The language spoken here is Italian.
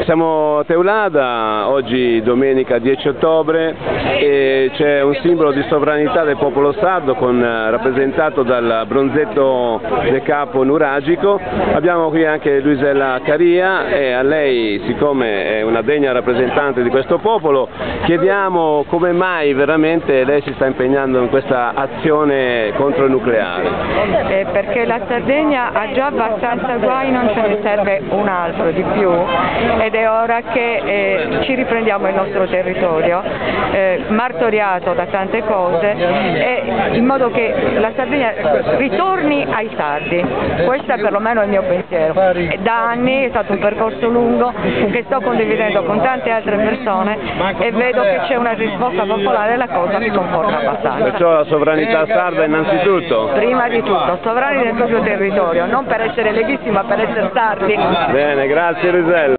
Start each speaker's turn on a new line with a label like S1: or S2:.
S1: Siamo a Teulada, oggi domenica 10 ottobre, e c'è un simbolo di sovranità del popolo sardo rappresentato dal bronzetto del capo nuragico. Abbiamo qui anche Luisella Caria e a lei, siccome è una degna rappresentante di questo popolo, chiediamo come mai veramente lei si sta impegnando in questa azione contro il nucleare.
S2: Perché la Sardegna ha già abbastanza guai, non ce ne serve un altro di più, ed è ora che ci riprendiamo il nostro territorio, martoriato da tante cose, in modo che la Sardegna ritorni ai sardi. Questo è perlomeno il mio pensiero. Da anni è stato un percorso lungo che sto condividendo con tante altre persone e vedo che c'è una risposta popolare e la cosa mi conforta abbastanza.
S1: Perciò la sovranità sarda innanzitutto?
S2: Prima di tutto, sovrani del proprio territorio, non per essere leghissimi ma per essere sardi.
S1: Bene, grazie Luisella.